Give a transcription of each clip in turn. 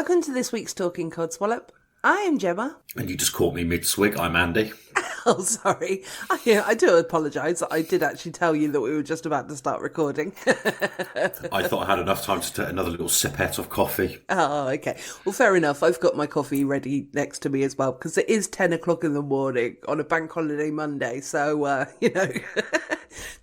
Welcome to this week's Talking Codswallop. I am Gemma. And you just caught me mid-swig. I'm Andy. Oh, sorry. I do apologise. I did actually tell you that we were just about to start recording. I thought I had enough time to take another little sipette of coffee. Oh, okay. Well, fair enough. I've got my coffee ready next to me as well, because it is 10 o'clock in the morning on a bank holiday Monday. So,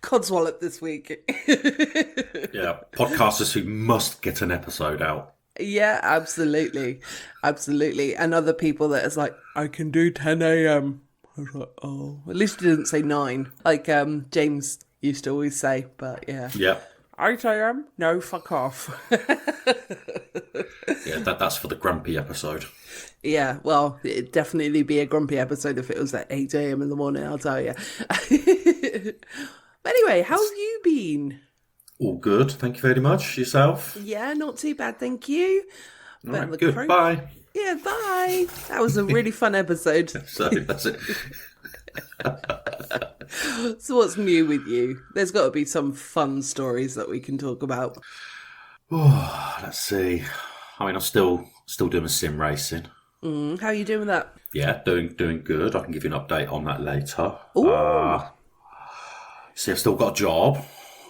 Codswallop this week. Yeah, podcasters who must get an episode out. Yeah, absolutely. Absolutely. And other people that is like, I can do 10 a.m. I was like, oh, at least he didn't say 9, like James used to always say, but yeah. Yeah. 8 a.m? No, fuck off. Yeah, that's for the grumpy episode. Yeah, well, it'd definitely be a grumpy episode if it was at 8 a.m. in the morning, I'll tell you. But anyway, how have you been? All good, thank you very much. Yourself? Yeah, not too bad, thank you. All right, good, bye. Yeah, bye. That was a really fun episode. So, that's it. So what's new with you? There's got to be some fun stories that we can talk about. Oh, let's see. I mean, I'm still doing a sim racing. How are you doing with that? Yeah, doing good. I can give you an update on that later. Ooh. See, I've still got a job.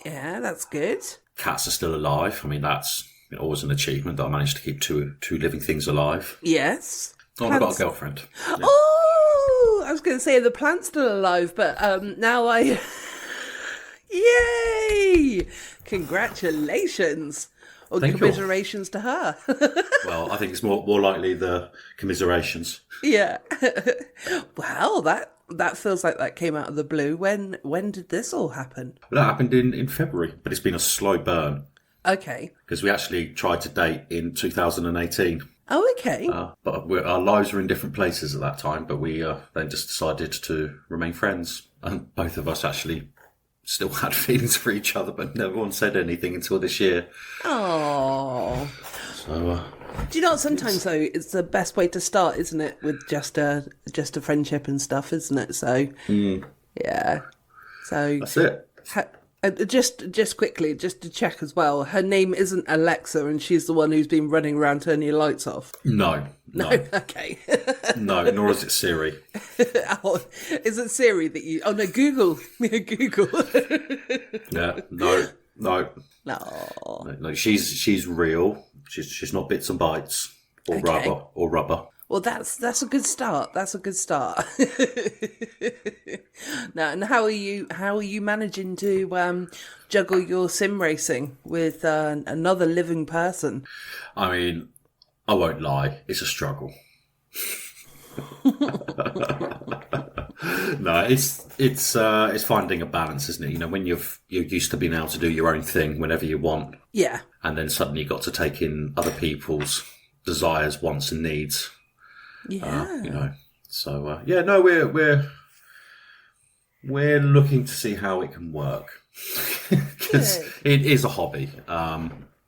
Yeah, that's good. Cats are still alive. I mean, that's always an achievement that I managed to keep two living things alive. Yes. Oh, I've got a girlfriend. Yeah. Oh, I was going to say the plant's still alive, but now I... Yay! Congratulations. Or Thank commiserations to her. Well, I think it's more likely the commiserations. Yeah. Wow, that feels like that came out of the blue. When did this all happen? Well, that happened in February, but it's been a slow burn. Okay. Because we actually tried to date in 2018. Oh, okay. But our lives were in different places at that time, but we then just decided to remain friends. And both of us actually still had feelings for each other, but no one said anything until this year. Oh. So, do you know what? Sometimes though, it's the best way to start, isn't it? With just a friendship and stuff, isn't it? So, yeah. So that's it. Just quickly, just to check as well. Her name isn't Alexa, and she's the one who's been running around turning your lights off. No. Okay. No, nor is it Siri. Oh, is it Siri that you? Oh no, Google. Yeah, Google. Yeah. No. She's real. She's not bits and bytes or rubber. Well, that's a good start. That's a good start. Now, and how are you managing to juggle your sim racing with another living person? I mean, I won't lie, it's a struggle. No, it's finding a balance, isn't it? You know, when you're used to being able to do your own thing whenever you want. Yeah. And then suddenly you've got to take in other people's desires, wants, and needs. Yeah. So we're looking to see how it can work because it is a hobby.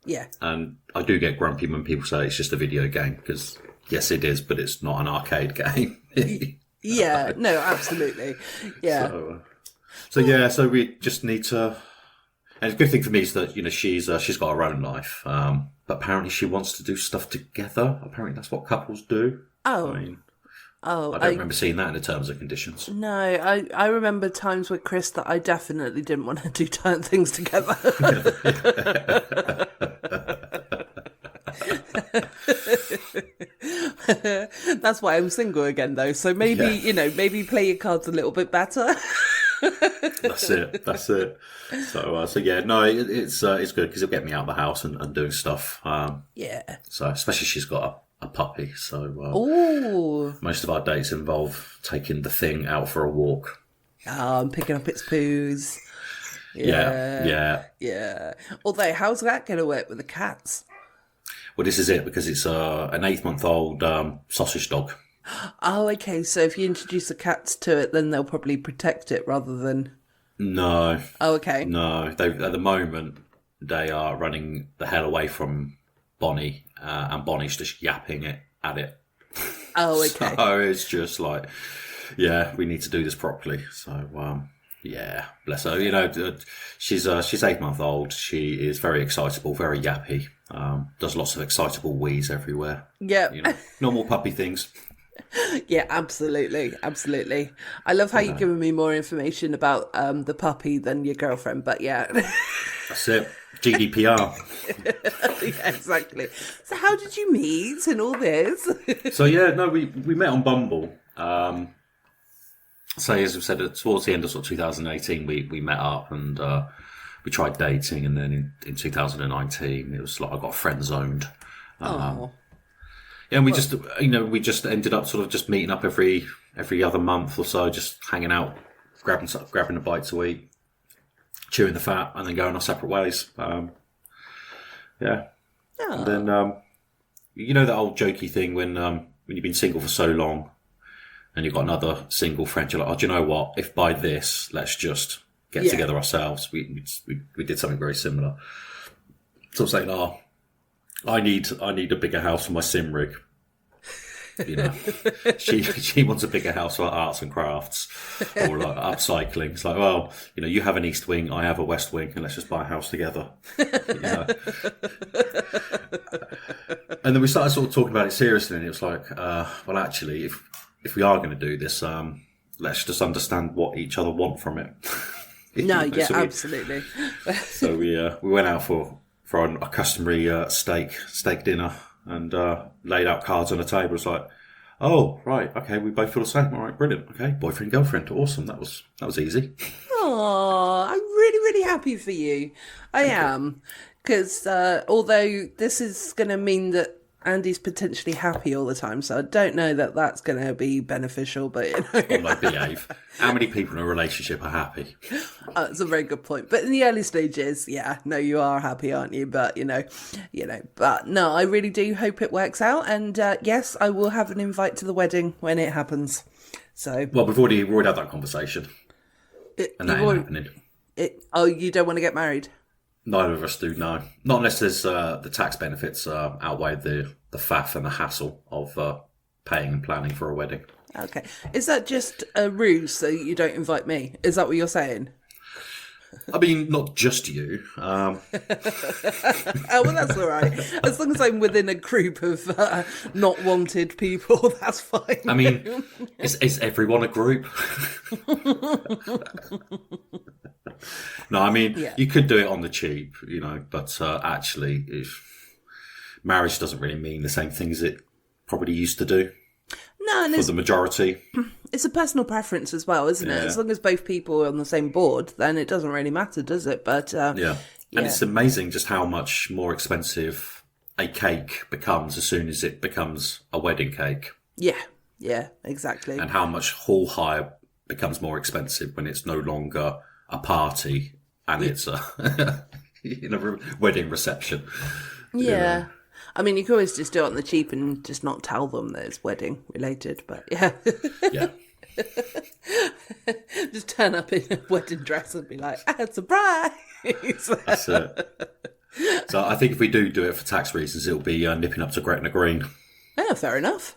Yeah. And I do get grumpy when people say it's just a video game because yes, it is, but it's not an arcade game. Yeah. No, absolutely. Yeah. So we just need to. And the good thing for me is that she's got her own life, but apparently she wants to do stuff together. Apparently that's what couples do. Oh. I don't remember seeing that in the terms and conditions. No, I remember times with Chris that I definitely didn't want to do things together. That's why I'm single again, though. So maybe, maybe play your cards a little bit better. That's it. So yeah, no, it's good because it'll get me out of the house and doing stuff. Yeah. So especially she's got a puppy, so most of our dates involve taking the thing out for a walk. And picking up its poos. Yeah. Although, how's that going to work with the cats? Well, this is it because it's an 8-month-old sausage dog. Oh, okay. So if you introduce the cats to it, then they'll probably protect it rather than. No. Oh, okay. No, at the moment they are running the hell away from Bonnie, and Bonnie's just yapping at it. Oh, okay. So it's just like, yeah, we need to do this properly. So Yeah, bless her. You know, she's 8 months old. She is very excitable, very yappy. Does lots of excitable wheeze everywhere. Yeah. You know, normal puppy things. Yeah, absolutely. Absolutely. I love how you've given me more information about the puppy than your girlfriend, but yeah. That's it. GDPR. Yeah, exactly. So how did you meet and all this? So yeah, no, we met on Bumble. So as we said, towards the end of sort of 2018, we met up and we tried dating, and then in 2019, it was like I got friend zoned. Oh. Yeah, and we just ended up sort of just meeting up every other month or so, just hanging out, grabbing a bite to eat, chewing the fat, and then going our separate ways. Yeah. And then you know that old jokey thing when you've been single for so long and you've got another single friend, you're like, oh, do you know what? If by this, let's just get together ourselves. We did something very similar. So I was saying, oh, I need a bigger house for my sim rig. You know, she wants a bigger house for arts and crafts or like upcycling. It's like, well, you know, you have an east wing, I have a west wing, and let's just buy a house together. You know? And then we started sort of talking about it seriously, and it was like, well, actually, if we are going to do this, let's just understand what each other want from it. No, yeah, absolutely. So we went out for a customary steak dinner and laid out cards on the table. It's like, oh, right, okay, we both feel the same. All right, brilliant. Okay, boyfriend, girlfriend, awesome. That was easy. Oh, I'm really, really happy for you. I am, because although this is going to mean that Andy's potentially happy all the time, so I don't know that that's going to be beneficial, but you know. Oh, no, behave. How many people in a relationship are happy? That's a very good point. But in the early stages, yeah, no, you are happy, aren't you? But, you know, but no, I really do hope it works out. And yes, I will have an invite to the wedding when it happens. So, well, we've already had that conversation. And that ain't happening. Oh, you don't want to get married? Neither of us do, no. Not unless there's the tax benefits outweigh the faff and the hassle of paying and planning for a wedding. Okay. Is that just a ruse so you don't invite me? Is that what you're saying? I mean, not just you. Oh, well, that's all right. As long as I'm within a group of not wanted people, that's fine. I mean, is everyone a group? No, I mean, you could do it on the cheap, you know, but actually, if marriage doesn't really mean the same thing as it probably used to do. No, and for the majority. It's a personal preference as well, isn't it? As long as both people are on the same board, then it doesn't really matter, does it? But and it's amazing just how much more expensive a cake becomes as soon as it becomes a wedding cake. Yeah, exactly. And how much hall hire becomes more expensive when it's no longer a party and it's a wedding reception. Yeah. You know? I mean, you can always just do it on the cheap and just not tell them that it's wedding related, but yeah. Yeah. Just turn up in a wedding dress and be like, surprise! That's it. So I think if we do it for tax reasons, it'll be nipping up to Gretna Green. Yeah, fair enough.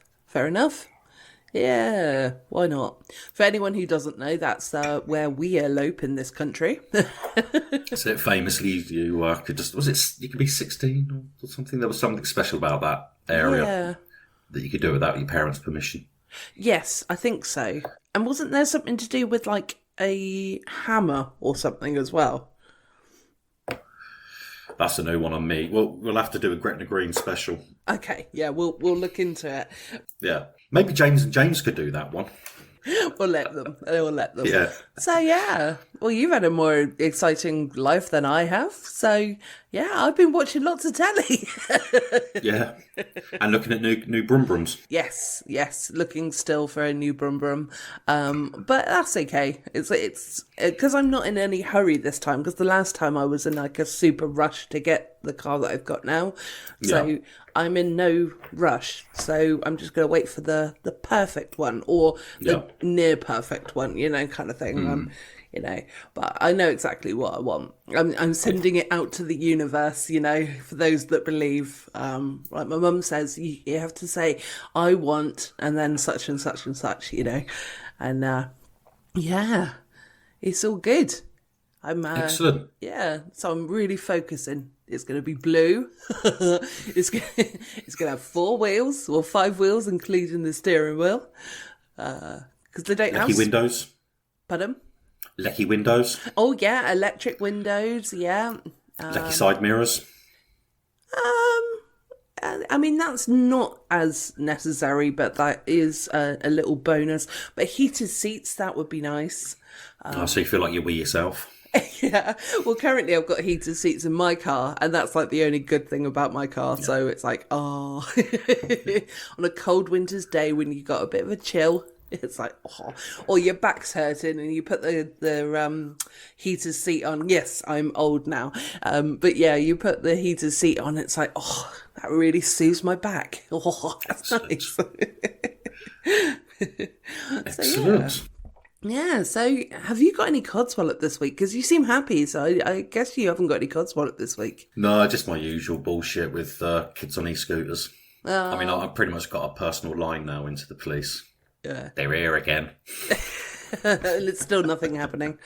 Yeah, why not? For anyone who doesn't know, that's where we elope in this country. So famously, you could you could be 16 or something? There was something special about that area that you could do without your parents' permission. Yes, I think so. And wasn't there something to do with like a hammer or something as well? That's a new one on me. We'll have to do a Gretna Green special. Okay, yeah, we'll look into it. Yeah, maybe James and James could do that one. We'll let them. Yeah. So, yeah. Well, you've had a more exciting life than I have. So, yeah, I've been watching lots of telly. Yeah. And looking at new Brum Brums. Yes. Looking still for a new Brum Brum. But that's okay. It's because I'm not in any hurry this time, because the last time I was in like a super rush to get the car that I've got now. So I'm in no rush. So I'm just going to wait for the perfect one, or the near perfect one, kind of thing. But I know exactly what I want. I'm sending it out to the universe, for those that believe. Like my mum says, you have to say, I want, and then such and such and such, and It's all good. I'm Excellent. Yeah, so I'm really focusing. It's going to be blue. it's going to have 4 wheels or 5 wheels, including the steering wheel. Because they don't have Lecky windows. Pardon? Lecky windows. Oh yeah, electric windows. Yeah. Lecky side mirrors. I mean, that's not as necessary, but that is a little bonus. But heated seats, that would be nice. So you feel like you're yourself. Yeah. Well, currently I've got heated seats in my car, and that's like the only good thing about my car. Yeah. So it's like, on a cold winter's day when you got a bit of a chill, it's like, or your back's hurting and you put the heated seat on. Yes, I'm old now. But yeah, you put the heated seat on, it's like, that really soothes my back. Oh, that's nice. Excellent. Yeah, so have you got any codswallop this week? Because you seem happy, so I guess you haven't got any codswallop this week. No, just my usual bullshit with kids on e-scooters. I mean, I've pretty much got a personal line now into the police. Yeah. They're here again. It's still nothing happening.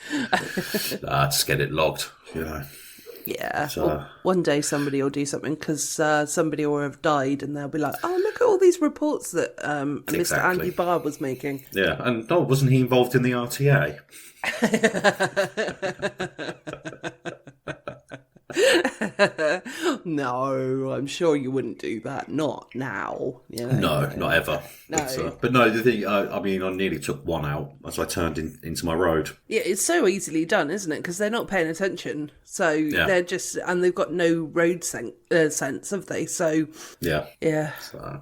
Just get it logged, you know. Yeah, well, one day somebody will do something because somebody will have died and they'll be like, oh, look at all these reports that Mr. Andy Barr was making. Yeah, and wasn't he involved in the RTA? No, I'm sure you wouldn't do that. Not now. You know? No, not ever. No. But no, the thing, I mean, I nearly took one out as I turned into my road. Yeah, it's so easily done, isn't it? Because they're not paying attention. So they're just, and they've got no road sense, have they? So, yeah. So.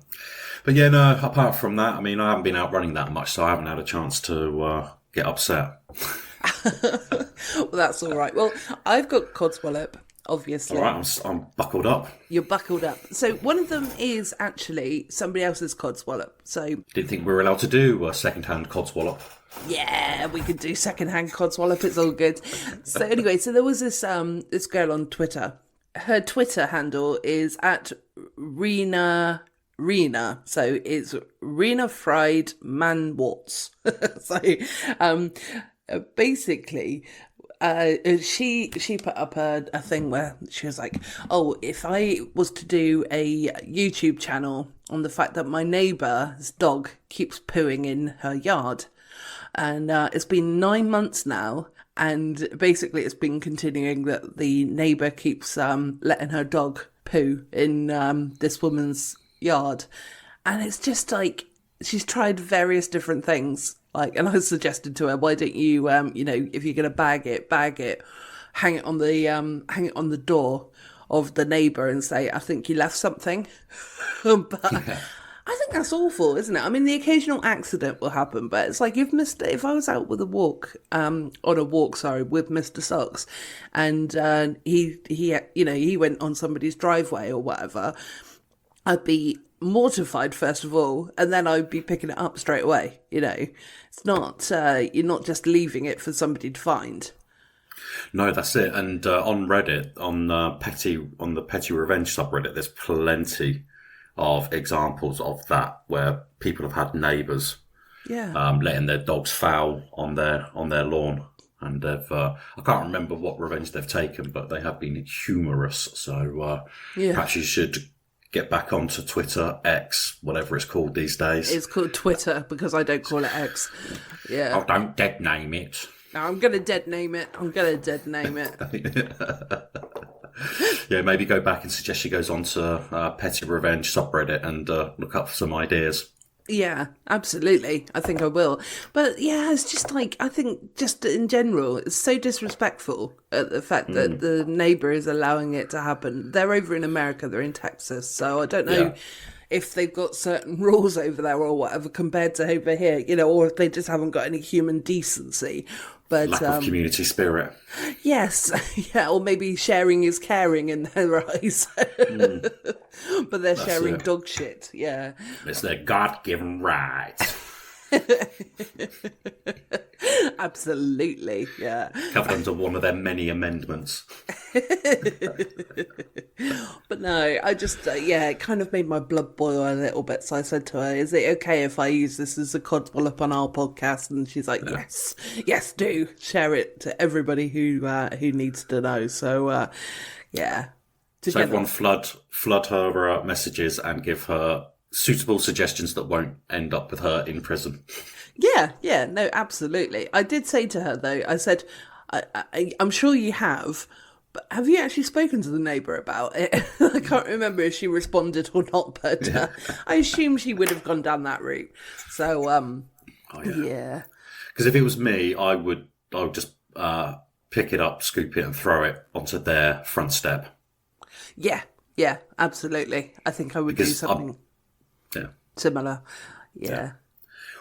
But yeah, no, apart from that, I mean, I haven't been out running that much, so I haven't had a chance to get upset. Well, that's all right. Well, I've got codswallop, obviously. All right, I'm buckled up. You're buckled up. So one of them is actually somebody else's codswallop. So didn't think we were allowed to do second-hand codswallop. Yeah, we could do second-hand codswallop. It's all good. So anyway, so there was this this girl on Twitter. Her Twitter handle is at Rena. So it's Rena Fried Manwarts. So basically, she put up a thing where she was like, oh, if I was to do a YouTube channel on the fact that my neighbour's dog keeps pooing in her yard, and it's been 9 months now, and basically it's been continuing that the neighbour keeps letting her dog poo in this woman's yard, and it's just like she's tried various different things. Like, and I suggested to her, why don't you, if you're going to bag it, hang it on the door of the neighbour and say, I think you left something. But I think that's awful, isn't it? I mean, the occasional accident will happen, but it's like if I was out with with Mr. Socks, and he went on somebody's driveway or whatever, I'd be mortified first of all, and then I'd be picking it up straight away. You know, it's not you're not just leaving it for somebody to find. No, that's it. And on Reddit, on the Petty Revenge subreddit, there's plenty of examples of that where people have had neighbours letting their dogs foul on their lawn, and they've I can't remember what revenge they've taken, but they have been humorous. So perhaps you should get back onto Twitter, X, whatever it's called these days. It's called Twitter because I don't call it X. Yeah. Oh, don't dead name it. No, I'm going to dead name it. Yeah, maybe go back and suggest she goes onto Petty Revenge subreddit and look up some ideas. Yeah, absolutely. I think I will. But yeah, it's just like, I think just in general, it's so disrespectful at the fact that the neighbour is allowing it to happen. They're over in America, they're in Texas, so I don't know if they've got certain rules over there or whatever compared to over here, or if they just haven't got any human decency. But lack of community spirit. Yes, yeah, or maybe sharing is caring in their eyes. But they're sharing dog shit, yeah. It's their God-given right. Absolutely, yeah. Covered under one of their many amendments. But no, I just, it kind of made my blood boil a little bit. So I said to her, is it okay if I use this as a codswallop on our podcast? And she's like, yes, do. Share it to everybody who needs to know. So, yeah. So everyone flood her messages and give her suitable suggestions that won't end up with her in prison. Yeah, no, absolutely. I did say to her, though, I said, I'm sure you have, but have you actually spoken to the neighbour about it? I can't remember if she responded or not, but I assume she would have gone down that route. So, yeah. Because if it was me, I would just pick it up, scoop it, and throw it onto their front step. Yeah, absolutely. I think I would do something similar. Yeah.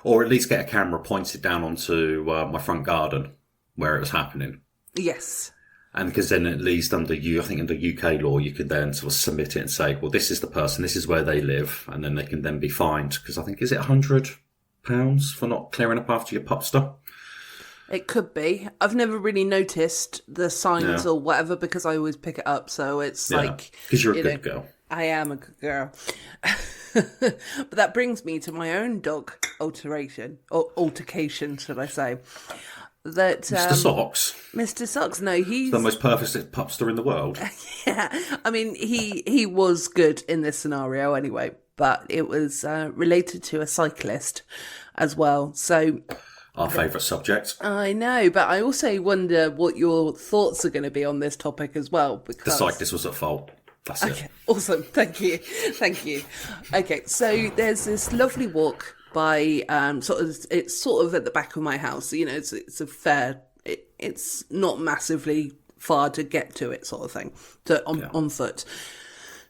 Or at least get a camera pointed down onto my front garden where it was happening. Yes. And because then at least under UK law, you could then sort of submit it and say, well, this is the person, this is where they live, and then they can then be fined. Because I think, is it £100 for not clearing up after your pupster? It could be. I've never really noticed the signs or whatever because I always pick it up. So it's like... Because you're a good girl. I am a good girl. But that brings me to my own dog altercation, should I say. That Mr. Socks. Mr. Socks, no, he's... the most perfect pupster in the world. Yeah, I mean, he was good in this scenario anyway, but it was related to a cyclist as well. So... our favourite subject. I know, but I also wonder what your thoughts are going to be on this topic as well. Because... the cyclist was at fault. That's it. Awesome. Thank you. Okay, so there's this lovely walk by it's sort of at the back of my house. You know, it's a fair. It's not massively far to get to it, sort of thing. On foot.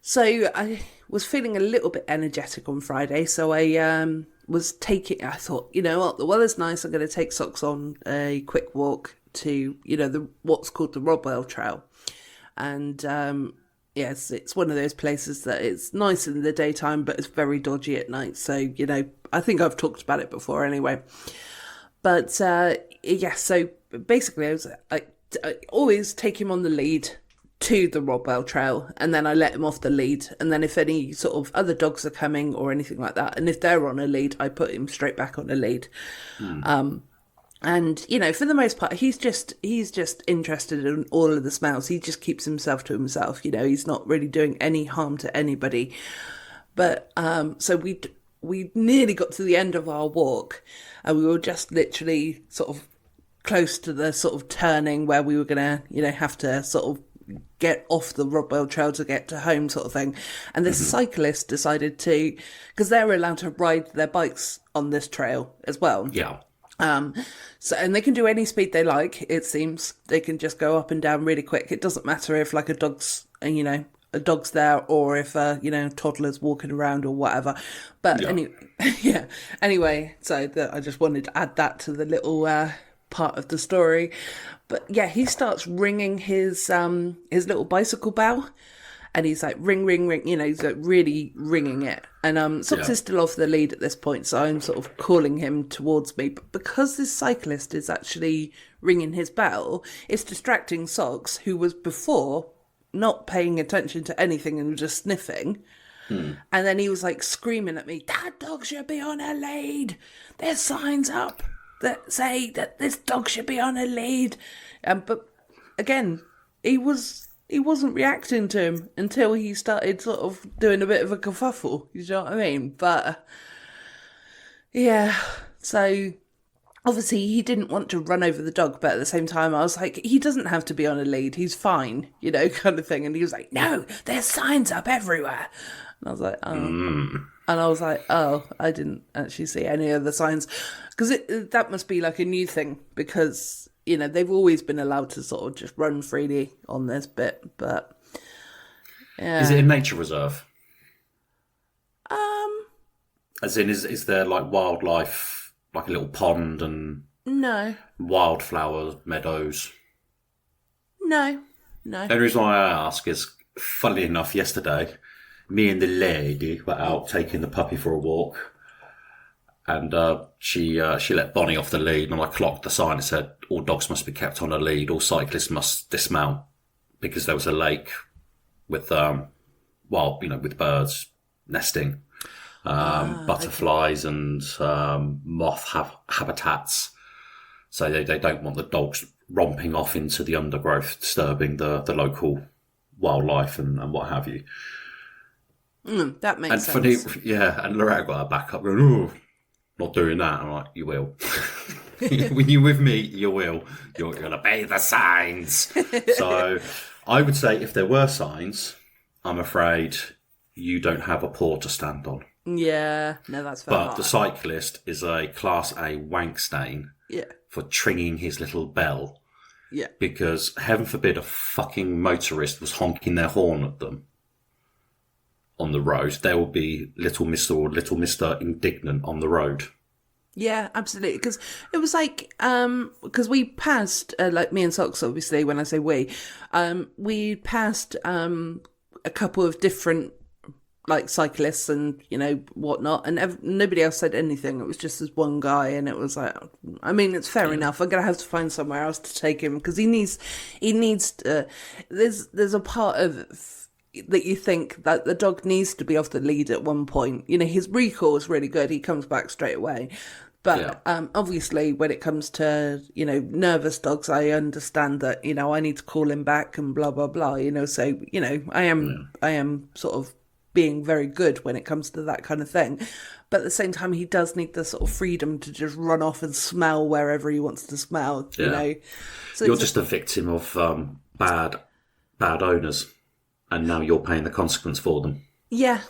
So I was feeling a little bit energetic on Friday, so I I thought, you know what, the weather's nice, I'm going to take Socks on a quick walk to, what's called the Rodwell Trail. And, yes, it's one of those places that it's nice in the daytime, but it's very dodgy at night. So, I think I've talked about it before anyway. But, so basically I always take him on the lead to the Rodwell Trail, and then I let him off the lead, and then if any sort of other dogs are coming or anything like that, and if they're on a lead, I put him straight back on a lead. And for the most part, he's just interested in all of the smells. He just keeps himself to himself. He's not really doing any harm to anybody. But so we nearly got to the end of our walk, and we were just literally sort of close to the sort of turning where we were gonna have to sort of get off the Rodwell Trail to get to home, sort of thing. And this cyclist decided to, because they're allowed to ride their bikes on this trail as well. Yeah. So, and they can do any speed they like, it seems. They can just go up and down really quick. It doesn't matter if like a dog's there, or if toddler's walking around or whatever. But anyway, so I just wanted to add that to the little part of the story. But yeah, he starts ringing his little bicycle bell, and he's like ring, ring, ring. He's like really ringing it. And Socks is still off the lead at this point, so I'm sort of calling him towards me. But because this cyclist is actually ringing his bell, it's distracting Socks, who was before not paying attention to anything and just sniffing. And then he was like screaming at me, "That dog should be on a lead. There's signs up that say that this dog should be on a lead." But again, he wasn't reacting to him until he started sort of doing a bit of a kerfuffle. You know what I mean? But yeah, so obviously he didn't want to run over the dog, but at the same time I was like, he doesn't have to be on a lead. He's fine, kind of thing. And he was like, "No, there's signs up everywhere." And I was like, "Oh." And I was like, "Oh, I didn't actually see any of the signs." Because that must be like a new thing, because, they've always been allowed to sort of just run freely on this bit. But, yeah. Is it a nature reserve? As in, is there like wildlife, like a little pond and... No. Wildflower meadows? No. The only reason why I ask is, funnily enough, yesterday, me and the lady were out taking the puppy for a walk, and she let Bonnie off the lead, and I clocked the sign that said all dogs must be kept on a lead, all cyclists must dismount because there was a lake with, with birds nesting, butterflies and moth habitats. So they don't want the dogs romping off into the undergrowth, disturbing the local wildlife and what have you. That makes sense. And Loretta got her back up going, "Oh, not doing that." I'm like, "You will." When you're with me, you will. You're going to obey the signs. So I would say if there were signs, I'm afraid you don't have a paw to stand on. Yeah, no, that's fair. But the cyclist is a Class A wank stain for tringing his little bell. Yeah. Because heaven forbid a fucking motorist was honking their horn at them on the road. There will be little Mr. or little Mr. indignant on the road. Yeah, absolutely. Because it was like, because we passed, like me and Socks, obviously, when I say we passed a couple of different, like, cyclists and, whatnot, and nobody else said anything. It was just this one guy, and it was like, I mean, it's fair enough. I'm going to have to find somewhere else to take him, because he needs to, there's a part of that you think that the dog needs to be off the lead at one point. His recall is really good. He comes back straight away. But obviously, when it comes to, nervous dogs, I understand that, I need to call him back and blah, blah, blah, So, I am sort of being very good when it comes to that kind of thing. But at the same time, he does need the sort of freedom to just run off and smell wherever he wants to smell, So you're just a victim of bad owners. And now you're paying the consequence for them. Yeah.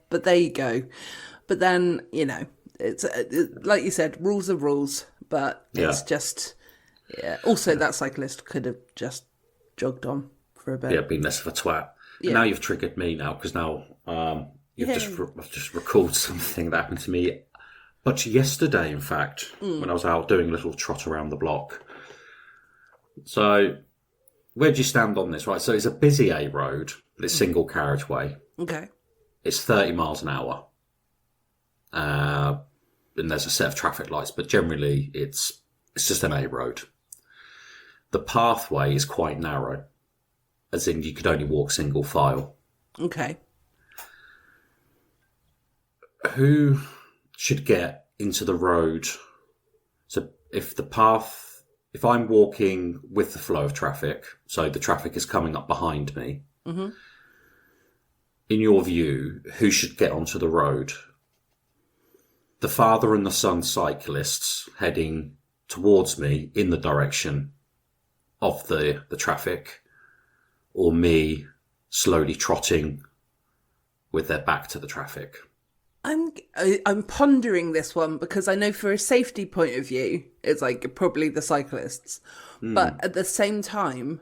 But there you go. But then, it's like you said, rules are rules. But it's just, Also, that cyclist could have just jogged on for a bit. Yeah, been less of a twat. Yeah. Now you've triggered me now, because now I've just recalled something that happened to me. But yesterday, in fact, when I was out doing a little trot around the block. So where do you stand on this, right? So it's a busy A road, but it's single carriageway. Okay. It's 30 miles an hour. And there's a set of traffic lights, but generally it's just an A road. The pathway is quite narrow, as in you could only walk single file. Okay. Who should get into the road? So if I'm walking with the flow of traffic, so the traffic is coming up behind me, in your view, who should get onto the road? The father and the son cyclists heading towards me in the direction of the traffic, or me slowly trotting with their back to the traffic? I'm pondering this one, because I know for a safety point of view, it's like probably the cyclists. But at the same time,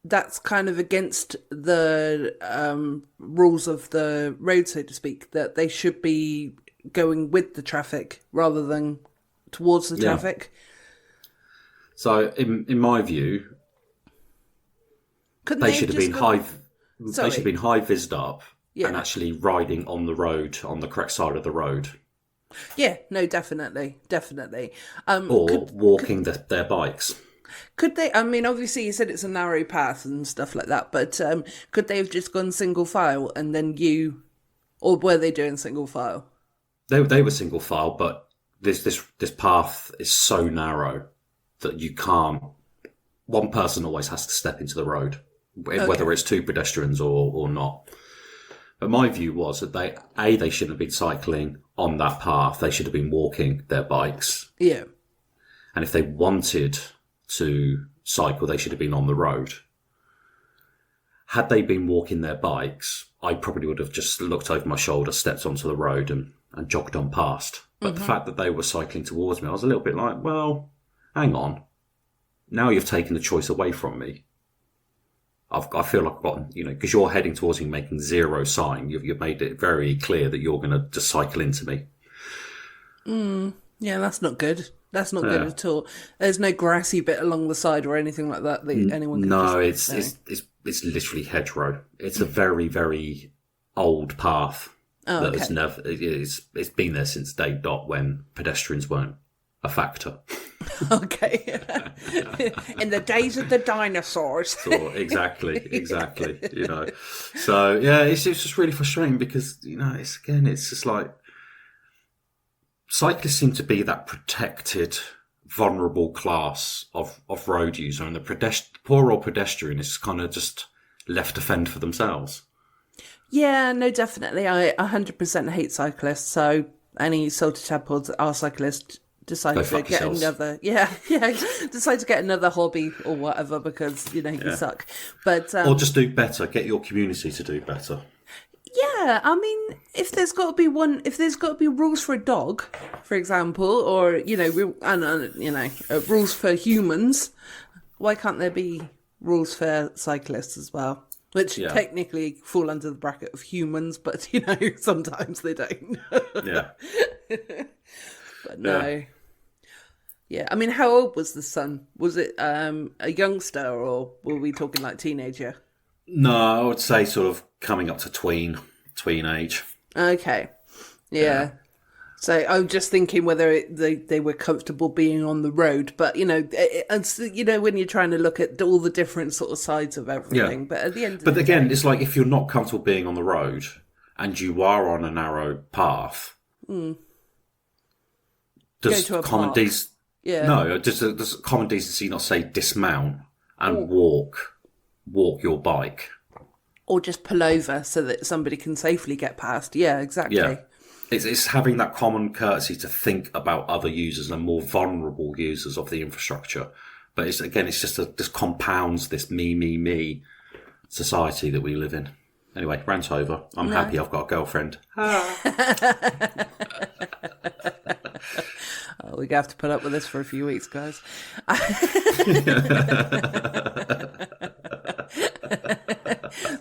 that's kind of against the rules of the road, so to speak, that they should be going with the traffic rather than towards the traffic. So in my view, they should have been high-vised up. Yeah. And actually riding on the road, on the correct side of the road. Yeah, no, definitely. Or walking their bikes. Could they, I mean, obviously you said it's a narrow path and stuff like that, but could they have just gone single file and then or were they doing single file? They were single file, but this path is so narrow that you can't, one person always has to step into the road, whether it's two pedestrians or not. But my view was that they shouldn't have been cycling on that path. They should have been walking their bikes. Yeah. And if they wanted to cycle, they should have been on the road. Had they been walking their bikes, I probably would have just looked over my shoulder, stepped onto the road and jogged on past. But the fact that they were cycling towards me, I was a little bit like, well, hang on. Now you've taken the choice away from me. I feel like I've gotten, because you're heading towards me making zero sign. You've made it very clear that you're going to just cycle into me. Yeah, that's not good. That's not good at all. There's no grassy bit along the side or anything like that anyone can it's literally hedgerow. It's a very, very old path. It's been there since day dot when pedestrians weren't a factor. Okay. In the days of the dinosaurs. So, exactly. You know, so yeah, it's just really frustrating because, you know, it's just like cyclists seem to be that protected, vulnerable class of road user, and the poor old pedestrian is kind of just left to fend for themselves. Yeah, no, definitely. I 100% hate cyclists. So any salted tadpoles that are cyclists decide to get yourselves. Decide to get another hobby or whatever because, you know, you suck. But or just do better. Get your community to do better. Yeah, I mean, if there's got to be rules for a dog, for example, or, you know, rules for humans, why can't there be rules for cyclists as well? Which technically fall under the bracket of humans, but, you know, sometimes they don't. Yeah. But no. Yeah, I mean, how old was the son? Was it a youngster, or were we talking like teenager? No, I would say sort of coming up to tween age. Okay. Yeah. So I'm just thinking whether they were comfortable being on the road, but you know, when you're trying to look at all the different sort of sides of everything, but at the end, but again, it's like if you're not comfortable being on the road and you are on a narrow path, does common decency? Yeah. No, does common decency not say dismount and walk your bike, or just pull over so that somebody can safely get past? Yeah, exactly. Yeah. It's having that common courtesy to think about other users and more vulnerable users of the infrastructure. But it's just this compounds this me society that we live in. Anyway, rant over. I'm happy I've got a girlfriend. Oh, we're going to have to put up with this for a few weeks, guys.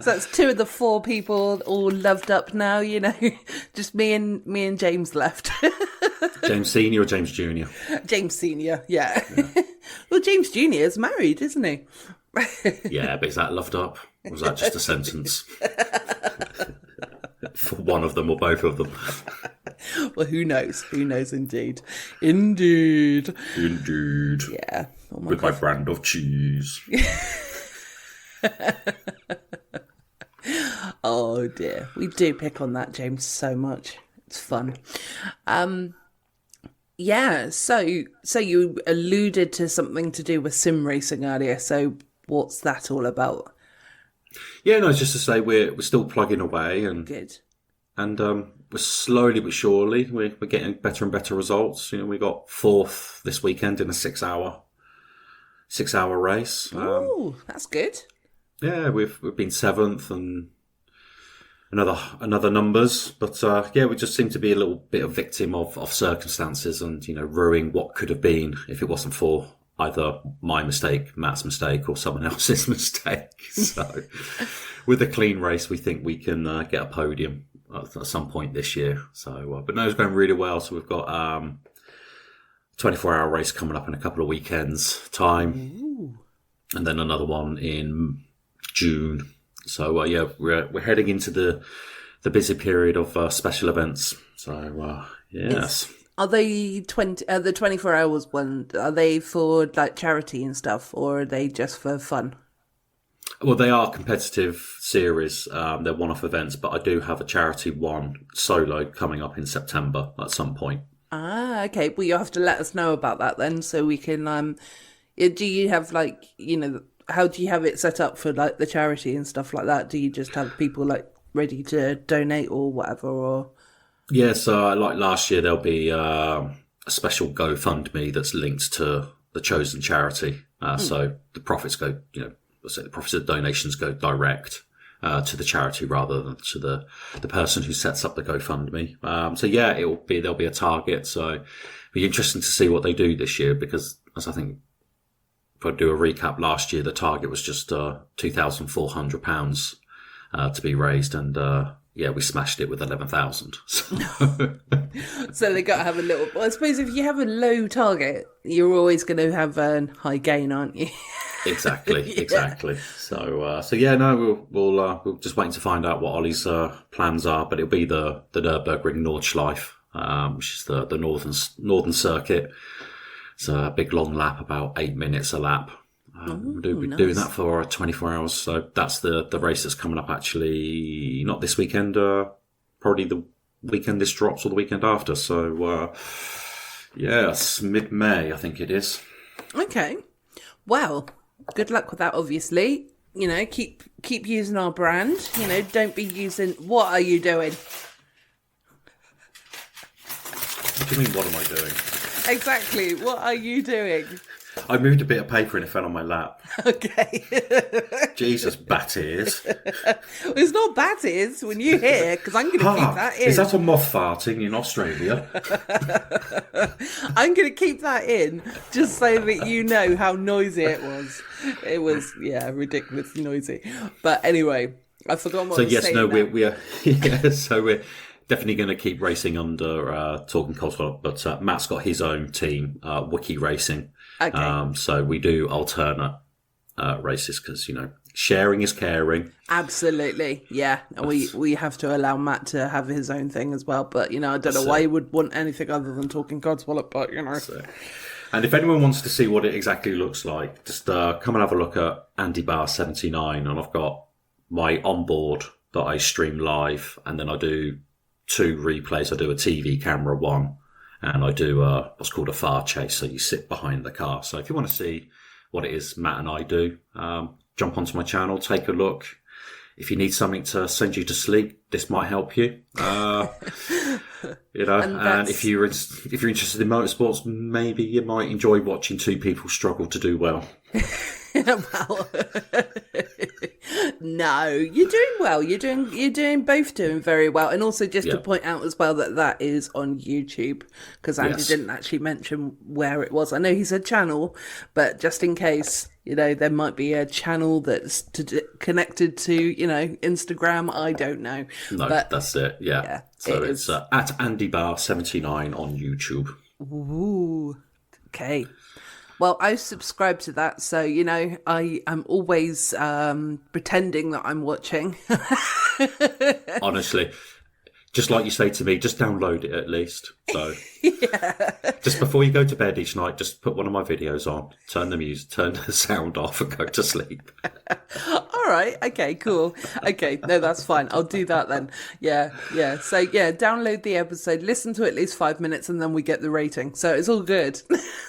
So that's 2 of the 4 people all loved up now, you know. Just me and James left. James Senior or James Junior? James Senior, yeah. Well, James Junior is married, isn't he? Yeah, but is that loved up? Or was that just a sentence? For one of them or both of them? Well, who knows? Who knows indeed. Indeed. Yeah. Oh with God. My brand of cheese. Oh dear, we do pick on that, James, so much. It's fun. Yeah, so you alluded to something to do with sim racing earlier, so what's that all about? Yeah, no, it's just to say we're still plugging away, and good. And we're slowly but surely we're getting better and better results. You know, we got 4th this weekend in a 6-hour race. Oh, that's good. Yeah, we've been 7th and another numbers, but we just seem to be a little bit of victim of circumstances and, you know, ruining what could have been if it wasn't for either my mistake, Matt's mistake, or someone else's mistake. So with a clean race, we think we can get a podium at some point this year. So, but no, it's going really well. So we've got 24-hour race coming up in a couple of weekends time. Ooh. And then another one in June. So we're heading into the busy period of special events. So yes. Are they the 24 hours one? Are they for like charity and stuff, or are they just for fun? Well, they are competitive series. They're one-off events, but I do have a charity one solo coming up in September at some point. Ah, okay. Well, you'll have to let us know about that then, so we can. Do you have like, you know, how do you have it set up for like the charity and stuff like that? Do you just have people like ready to donate or whatever, or? Yeah, so like last year, there'll be a special GoFundMe that's linked to the chosen charity. So the profits go, you know, let's say the profits of donations go direct to the charity rather than to the person who sets up the GoFundMe. So yeah, there'll be a target. So it'll be interesting to see what they do this year, because as I think, if I do a recap, last year the target was just £2,400 to be raised, and we smashed it with 11,000. So they got to have a little. Well, I suppose if you have a low target, you're always going to have a high gain, aren't you? Exactly. So we'll just waiting to find out what Ollie's plans are, but it'll be the Nürburgring Nordschleife, which is the northern circuit. It's a big long lap, about 8 minutes a lap. We'll be doing that for 24 hours. So that's the race that's coming up, actually, not this weekend, probably the weekend this drops or the weekend after. So, it's mid-May, I think it is. Okay. Well, good luck with that, obviously. Keep using our brand. Don't be using... What are you doing? What do you mean, what am I doing? Exactly. What are you doing? I moved a bit of paper and it fell on my lap. Okay. Jesus, bat ears. It's not bat ears when you hear, because I'm going to keep that in. Is that a moth farting in Australia? I'm going to keep that in just so that you know how noisy it was. It was, ridiculously noisy. But anyway, I've forgotten what I was saying. So we're definitely going to keep racing under Talking Codswallop, but Matt's got his own team, Wiki Racing. Okay. So we do alternate races because, sharing is caring. Absolutely, yeah. We have to allow Matt to have his own thing as well. But, I don't know why he would want anything other than Talking Codswallop, but, So. And if anyone wants to see what it exactly looks like, just come and have a look at Andy Bar 79. And I've got my onboard that I stream live, and then I do 2 replays. I do a TV camera one, and I do what's called a far chase. So you sit behind the car. So if you want to see what it is Matt and I do, jump onto my channel, take a look. If you need something to send you to sleep, this might help you. And if you're interested in motorsports, maybe you might enjoy watching 2 people struggle to do well. Well, no, you're doing well. You're both doing very well. And also just to point out as well that is on YouTube, because Andy didn't actually mention where it was. I know he said channel, but just in case, there might be a channel that's connected to, Instagram. I don't know. No, but that's it. Yeah. So it's at AndyBar79 on YouTube. Ooh, okay. Well, I subscribe to that, so, I am always pretending that I'm watching. Honestly, just like you say to me, just download it at least. So, just before you go to bed each night, just put one of my videos on, turn the sound off and go to sleep. All right. Okay, cool. Okay. No, that's fine. I'll do that then. Yeah. So, download the episode, listen to at least 5 minutes, and then we get the rating. So it's all good.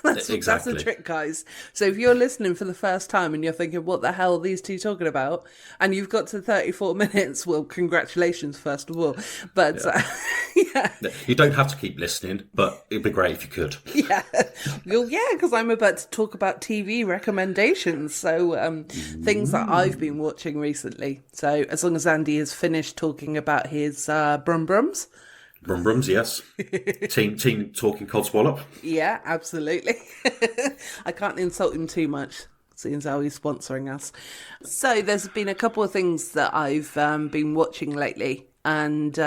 That's the trick, guys. So if you're listening for the first time and you're thinking, what the hell are these two talking about? And you've got to 34 minutes, well, congratulations, first of all. But, You don't have to keep listening, but it'd be great if you could. Yeah. Well, because I'm about to talk about TV recommendations. So, things that I've been watching recently. So, as long as Andy has finished talking about his Brum Brums. Brum Brums, yes. Team Talking Codswallop. Yeah, absolutely. I can't insult him too much, seeing how he's sponsoring us. So, there's been a couple of things that I've been watching lately, and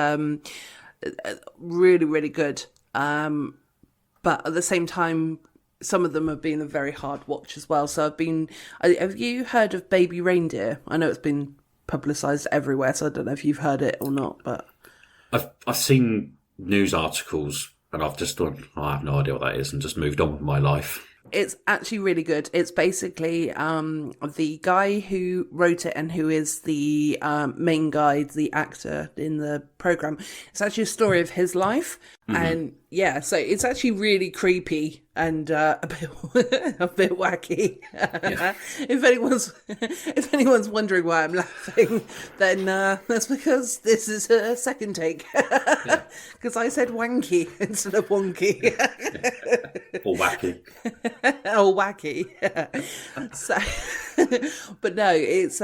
really, really good. But at the same time, some of them have been a very hard watch as well. So have you heard of Baby Reindeer? I know it's been publicised everywhere, so I don't know if you've heard it or not, but I've seen news articles and I've just thought, I have no idea what that is, and just moved on with my life. It's actually really good. It's basically the guy who wrote it and who is the main guy, the actor in the programme. It's actually a story of his life. And so it's actually really creepy and a bit wacky. If anyone's wondering why I'm laughing, then that's because this is a second take. Because I said wanky instead of wonky. Or wacky. Or wacky. So, but no, it's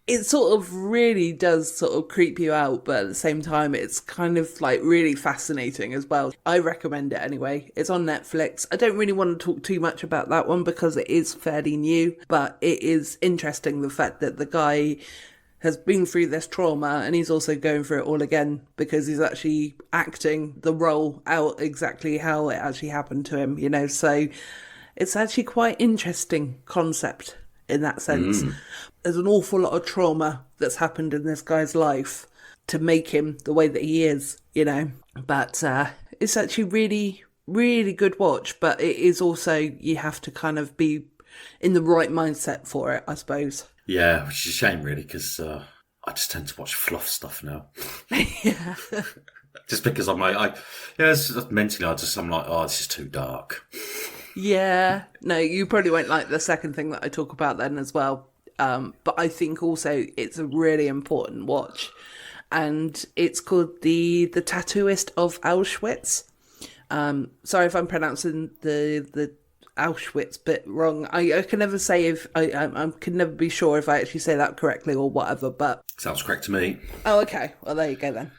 it sort of really does sort of creep you out, but at the same time, it's kind of like really fascinating as well. I recommend it anyway. It's on Netflix. I don't really want to talk too much about that one because it is fairly new, but it is interesting the fact that the guy has been through this trauma and he's also going through it all again because he's actually acting the role out exactly how it actually happened to him, so it's actually quite interesting concept in that sense. There's an awful lot of trauma that's happened in this guy's life to make him the way that he is, but it's actually really, really good watch, but it is also, you have to kind of be in the right mindset for it, I suppose. Yeah, which is a shame, really, because I just tend to watch fluff stuff now. Yeah. Just because I'm like, mentally, I'm like, oh, this is too dark. Yeah. No, you probably won't like the second thing that I talk about then as well. But I think also it's a really important watch. And it's called the Tattooist of Auschwitz. Sorry if I'm pronouncing the Auschwitz bit wrong. I can never say if I can never be sure if I actually say that correctly or whatever. But sounds correct to me. Oh, okay. Well, there you go then.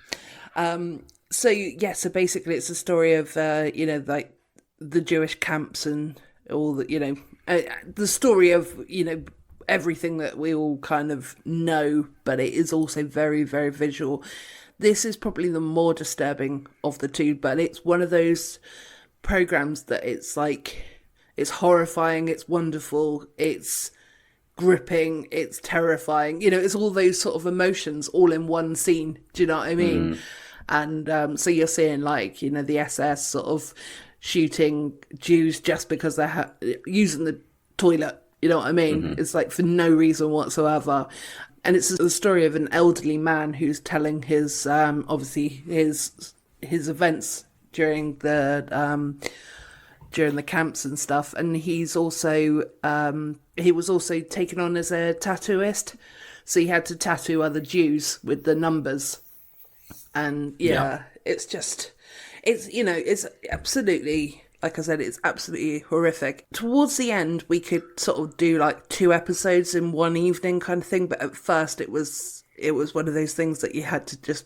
So basically, it's a story of like the Jewish camps and all the the story of everything that we all kind of know, but it is also very, very visual. This is probably the more disturbing of the two, but it's one of those programs that it's like, it's horrifying, it's wonderful, it's gripping, it's terrifying. It's all those sort of emotions all in one scene. Do you know what I mean? And so you're seeing the SS sort of shooting Jews just because they're using the toilet. You know what I mean? Mm-hmm. It's like for no reason whatsoever. And it's the story of an elderly man who's telling his, obviously his events during the camps and stuff. And he was also taken on as a tattooist. So he had to tattoo other Jews with the numbers. And it's absolutely, like I said, it's absolutely horrific. Towards the end, we could sort of do like 2 episodes in one evening kind of thing. But at first it was one of those things that you had to just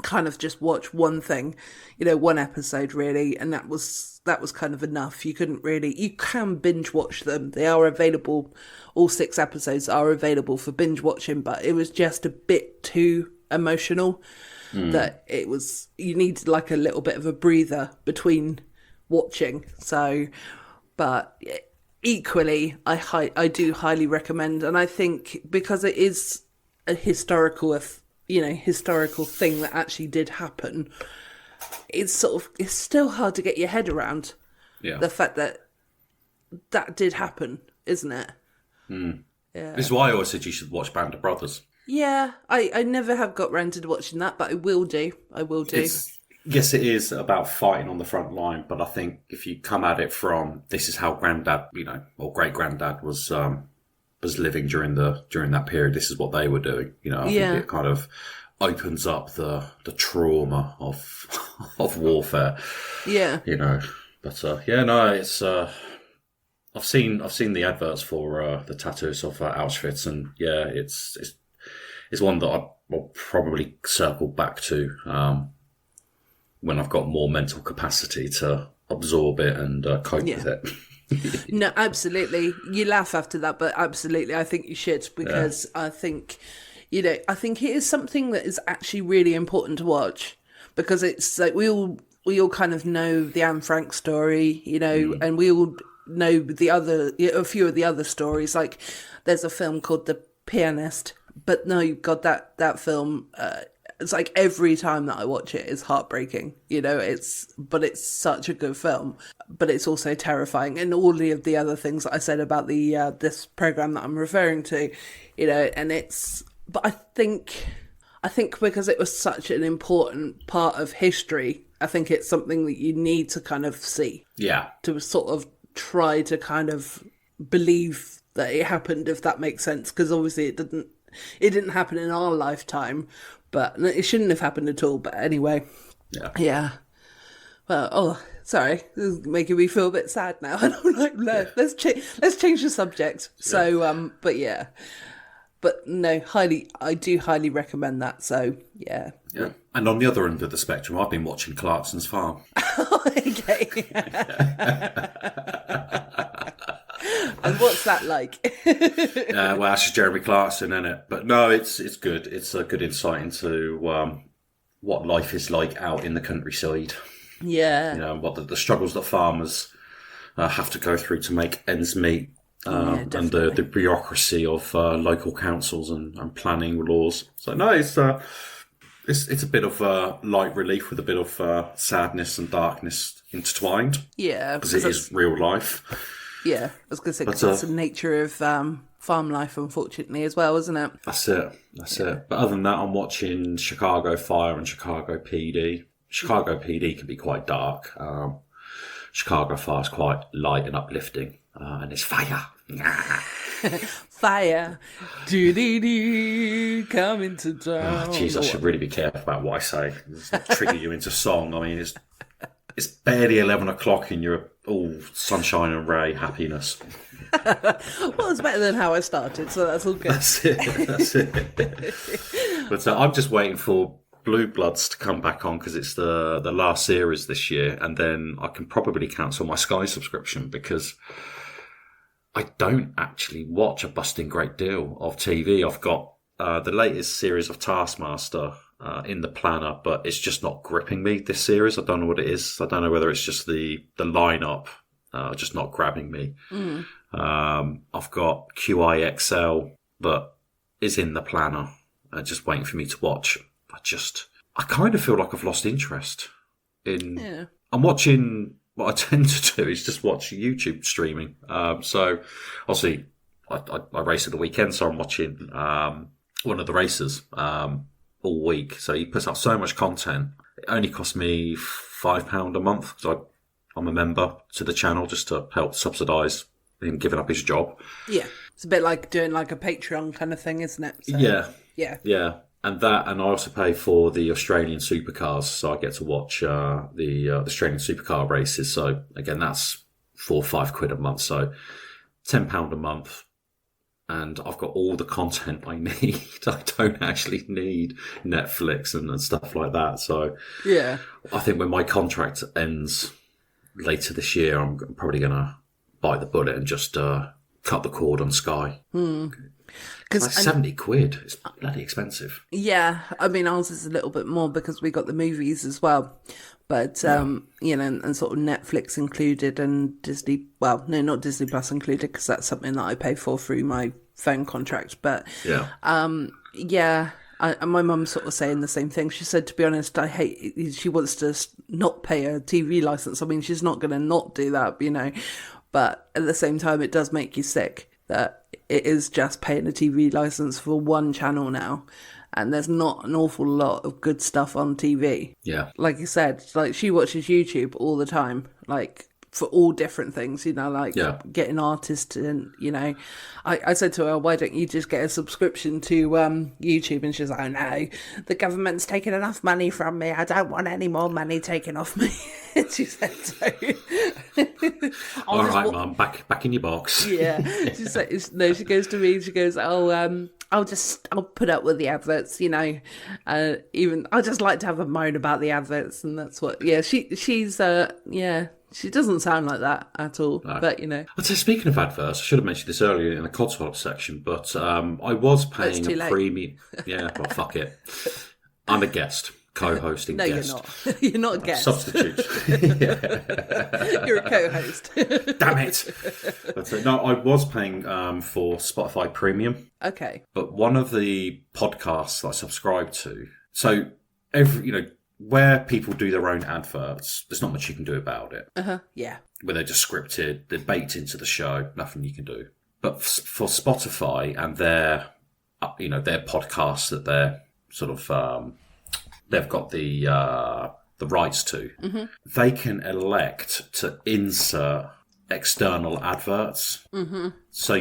kind of just watch one thing, one episode really. And that was kind of enough. You can binge watch them. They are available. All 6 episodes are available for binge watching, but it was just a bit too emotional that you needed like a little bit of a breather between watching. So, but equally, I do highly recommend, and I think because it is a historical thing that actually did happen, it's still hard to get your head around the fact that did happen, isn't it? Yeah. This is why I always said you should watch Band of Brothers. Yeah, I never have got round to watching that, but I will do. Yes, it is about fighting on the front line, but I think if you come at it from this is how Granddad, or Great Granddad was living during that period. This is what they were doing. I think it kind of opens up the trauma of warfare. Yeah. But it's. I've seen the adverts for the Tattoos of Auschwitz, and it's one that I will probably circle back to when I've got more mental capacity to absorb it and cope with it. No, absolutely. You laugh after that, but absolutely, I think you should, because I think, I think it is something that is actually really important to watch, because it's like we all kind of know the Anne Frank story, and we all know a few of the other stories. Like there's a film called The Pianist, but no, God, that film, it's like every time that I watch it is heartbreaking. But it's such a good film, but it's also terrifying. And all of the other things that I said about the this program that I'm referring to, but I think because it was such an important part of history, I think it's something that you need to kind of see. Yeah. To sort of try to kind of believe that it happened, if that makes sense, because obviously it didn't happen in our lifetime, but it shouldn't have happened at all. But anyway, yeah. Well, sorry, this is making me feel a bit sad now. And I'm like, no, let's change the subject. Yeah. So, but no, I do highly recommend that. So, yeah. Yeah. And on the other end of the spectrum, I've been watching Clarkson's Farm. Okay. And what's that like? Well, that's just Jeremy Clarkson, isn't it? But no, it's good. It's a good insight into what life is like out in the countryside. Yeah. What the struggles that farmers have to go through to make ends meet. And the bureaucracy of local councils and planning laws. So no, It's a bit of light relief with a bit of sadness and darkness intertwined. Yeah. Because it is real life. Yeah, I was going to say, because that's the nature of farm life, unfortunately, as well, isn't it? That's it. But other than that, I'm watching Chicago Fire and Chicago PD. Chicago PD can be quite dark. Chicago Fire is quite light and uplifting. And it's fire. Fire. Do-dee-dee, coming to town. Jeez, I should really be careful about what I say. It's not trigger you into song. I mean, it's barely 11 o'clock and you're all sunshine and ray happiness. Well, it's better than how I started, so that's all good. That's it. But I'm just waiting for Blue Bloods to come back on because it's the last series this year, and then I can probably cancel my Sky subscription because I don't actually watch a busting great deal of TV. I've got the latest series of Taskmaster in the planner, but it's just not gripping me, this series. I don't know what it is. I don't know whether it's just the lineup just not grabbing me. I've got QIXL that is in the planner, just waiting for me to watch. I kind of feel like I've lost interest in... Yeah. I'm watching... What I tend to do is just watch YouTube streaming. So, obviously, I race at the weekend, so I'm watching one of the races all week. So he puts out so much content. It only costs me £5 a month because I'm a member to the channel just to help subsidise him giving up his job. Yeah, it's a bit like doing like a Patreon kind of thing, isn't it? So, yeah. And I also pay for the Australian supercars, so I get to watch the Australian supercar races. So again, that's £4 or £5 a month, so £10 a month, and I've got all the content I need. I don't actually need Netflix and stuff like that. So yeah, I think when my contract ends later this year, I'm probably going to bite the bullet and just cut the cord on Sky. Because £70, it's bloody expensive. Yeah, I mean ours is a little bit more because we got the movies as well, but you know, and sort of Netflix included and Disney. Well, no, not Disney Plus included because that's something that I pay for through my phone contract. But my mum's sort of saying the same thing. She said, to be honest, she wants to not pay a TV license. I mean, she's not going to not do that, you know, but at the same time, it does make you sick that it is just paying a TV license for one channel now, and there's not an awful lot of good stuff on TV. Yeah. Like you said, like she watches YouTube all the time, like for all different things, you know, like getting artists and, you know, I said to her, why don't you just get a subscription to YouTube? And she's like, oh no, the government's taking enough money from me. I don't want any more money taken off me. She said so. All right, Mum, back in your box. Yeah. She said, no, she goes to me, she goes, I'll put up with the adverts, you know. Even I just like to have a moan about the adverts, and that's what. Yeah, she's she doesn't sound like that at all. No. But you know. I'd say, speaking of adverts, I should have mentioned this earlier in the Codswallop section, but I was paying a premium. Yeah, well, fuck it. I'm a guest. Co-hosting no, guest. You're not. You're not a guest. Substitute. You're a co-host. Damn it. But no, I was paying for Spotify Premium. Okay. But one of the podcasts that I subscribe to, so where people do their own adverts, there's not much you can do about it. Yeah. Where they're just scripted, they're baked into the show, nothing you can do. But for Spotify and their podcasts that they're sort of they've got the rights to, they can elect to insert external adverts. So,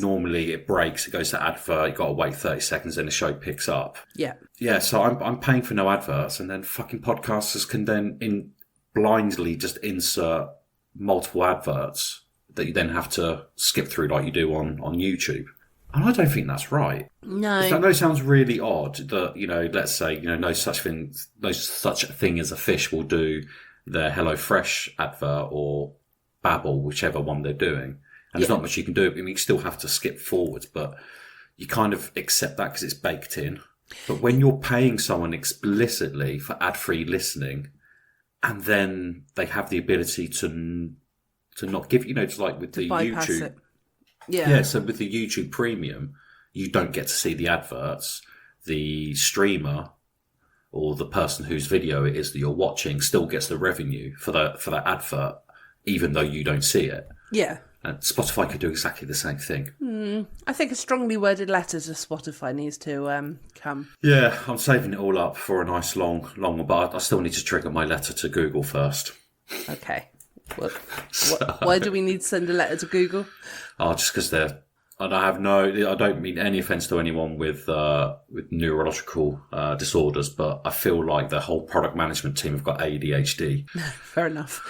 normally it breaks, it goes to advert, you've got to wait 30 seconds and the show picks up. Yeah, so I'm paying for no adverts, and then fucking podcasters can then blindly just insert multiple adverts that you then have to skip through like you do on YouTube. And I don't think that's right. No. I know it sounds really odd that, let's say, no such thing as a fish will do their HelloFresh advert or Babbel, whichever one they're doing. And there's not much you can do. I mean, you still have to skip forwards, but you kind of accept that because it's baked in. But when you're paying someone explicitly for ad-free listening, and then they have the ability to not give, it's like with the YouTube. It. Yeah, so with the YouTube Premium, you don't get to see the adverts. The streamer or the person whose video it is that you're watching still gets the revenue for that advert, even though you don't see it. Yeah. And Spotify could do exactly the same thing. I think a strongly worded letter to Spotify needs to come. Yeah, I'm saving it all up for a nice long one, but I still need to trigger my letter to Google first. Okay. Why do we need to send a letter to Google? Oh, just because I don't mean any offence to anyone with neurological disorders, but I feel like the whole product management team have got ADHD. Fair enough.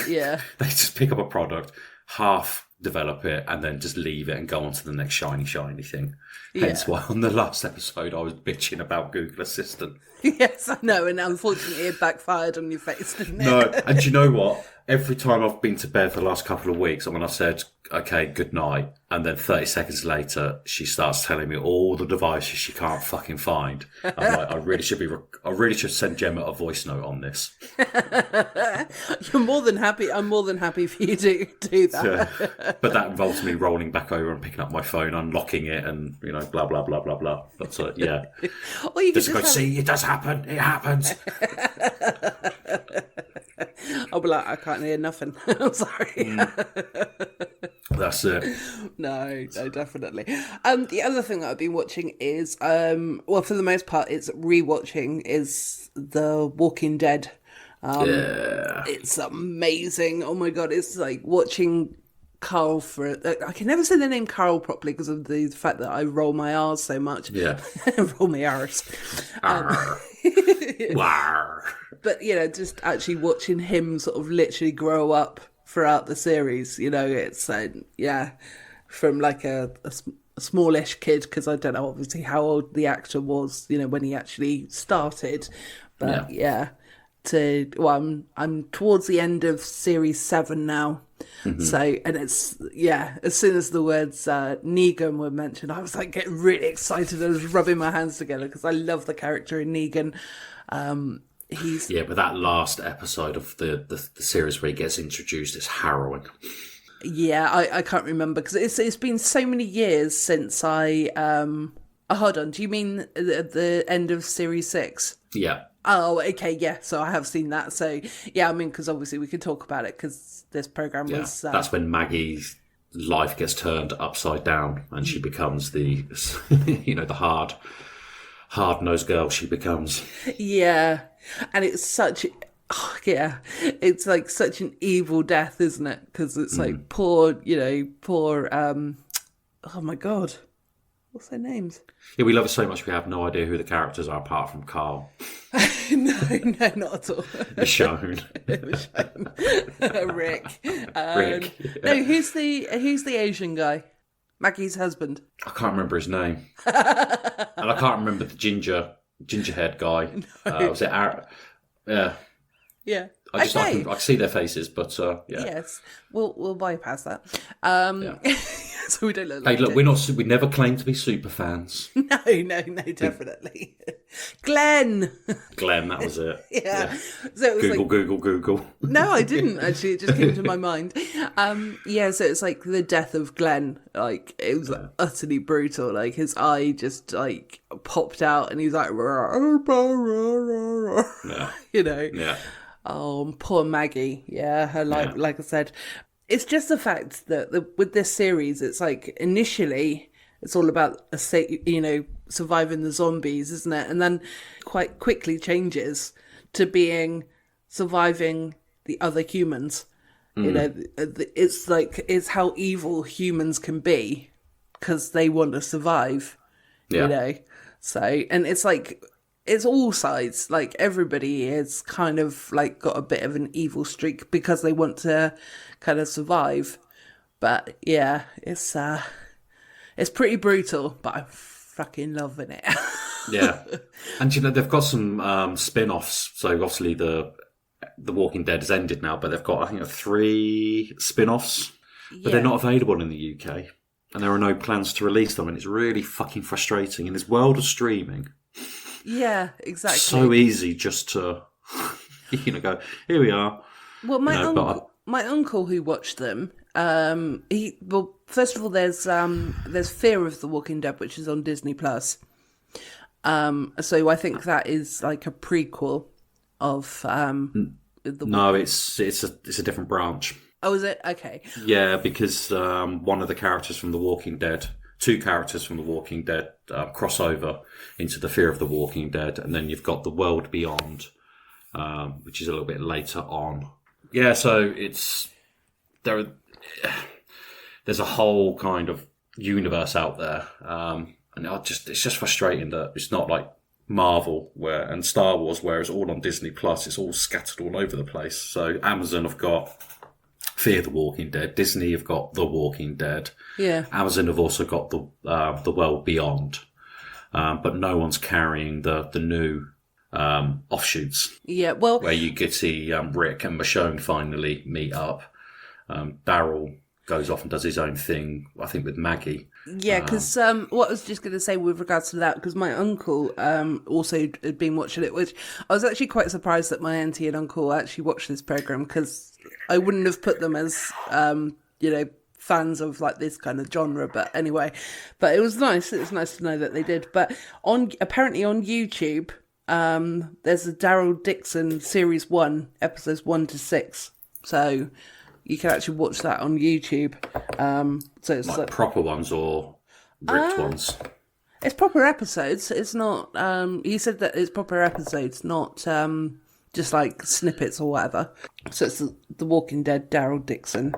Yeah. They just pick up a product, half develop it, and then just leave it and go on to the next shiny thing. Hence why on the last episode I was bitching about Google Assistant. Yes, I know, and unfortunately it backfired on your face, didn't it? No, and do you know what? Every time I've been to bed for the last couple of weeks, and when I said, okay, good night, and then 30 seconds later, she starts telling me all the devices she can't fucking find. I'm like, I really should send Gemma a voice note on this. I'm more than happy for you to do that. Yeah. But that involves me rolling back over and picking up my phone, unlocking it, and, blah, blah, blah, blah, blah. But, yeah. Or you could see, it does happen. It happens. I'll be like, I can't hear nothing. I'm sorry. That's it. No, definitely. The other thing that I've been watching is, for the most part, it's rewatching, is The Walking Dead. Yeah. It's amazing. Oh my God, it's like watching Carl I can never say the name Carl properly because of the fact that I roll my R's so much. Yeah. Roll my R's. But, just actually watching him sort of literally grow up throughout the series, it's, from like a smallish kid, because I don't know obviously how old the actor was, when he actually started. But I'm towards the end of series 7 now. Mm-hmm. So, and it's, as soon as the words Negan were mentioned, I was like getting really excited. I was rubbing my hands together because I love the character in Negan. But that last episode of the series where he gets introduced is harrowing. Yeah, I can't remember because it's been so many years since I... hold on, do you mean the end of series 6? Yeah. Oh, okay, yeah, so I have seen that. So, yeah, I mean, because obviously we can talk about it because this programme was... that's when Maggie's life gets turned upside down and she becomes the, the hard-nosed girl she becomes. Yeah, and it's such... Oh, yeah, it's like such an evil death, isn't it? Because it's like poor, oh my God. What's their names? Yeah, we love it so much we have no idea who the characters are apart from Carl. No, not at all. Michonne. Rick. Rick. Yeah. No, who's the Asian guy? Maggie's husband. I can't remember his name. And I can't remember the gingerhead guy. No. Was it Aaron? Yeah. Yeah. I can see their faces, but yeah. Yes, we'll bypass that. So we don't look. Hey, look, we never claim to be super fans. No, definitely. Glenn, that was it. Yeah. So it was Google. No, I didn't actually. It just came to my mind. So it's like the death of Glenn. Like it was utterly brutal. Like his eye just like popped out, and he's like, Yeah. Oh, poor Maggie. Yeah, her life, like I said. It's just the fact that with this series, it's like initially it's all about, surviving the zombies, isn't it? And then quite quickly changes to being surviving the other humans. It's how evil humans can be because they want to survive, So, and it's like... It's all sides. Like everybody is kind of like got a bit of an evil streak because they want to kind of survive. But yeah, it's pretty brutal, but I'm fucking loving it. Yeah. And they've got some spin-offs. So obviously the Walking Dead has ended now, but they've got I think 3 spin-offs. But they're not available in the UK. And there are no plans to release them, and it's really fucking frustrating in this world of streaming. Yeah, exactly. So easy just to, go, here we are. Well, my uncle who watched them, first of all, there's Fear of the Walking Dead, which is on Disney Plus, So I think that is like a prequel of No, it's a different branch. Oh, is it? Okay. Yeah, because one of the characters from The Walking Dead, two characters from The Walking Dead cross over into the Fear of the Walking Dead, and then you've got The World Beyond, which is a little bit later on. Yeah, so there's a whole kind of universe out there, and it's just frustrating that it's not like Marvel and Star Wars, where it's all on Disney Plus. It's all scattered all over the place. So Amazon have got Fear the Walking Dead. Disney have got The Walking Dead. Yeah. Amazon have also got the World Beyond, but no one's carrying the new offshoots. Yeah. Well, where you get to see Rick and Michonne finally meet up. Daryl goes off and does his own thing, I think, with Maggie. Yeah, because what I was just going to say with regards to that, because my uncle also had been watching it, which I was actually quite surprised that my auntie and uncle actually watched this program, because I wouldn't have put them as, fans of like this kind of genre. But anyway, but it was nice. It was nice to know that they did. But apparently on YouTube, there's a Daryl Dixon Series 1, episodes 1 to 6. So you can actually watch that on YouTube. So it's like proper ones or ripped ones? It's proper episodes. It's not... he said that it's proper episodes, not just like snippets or whatever. So it's The Walking Dead, Daryl Dixon,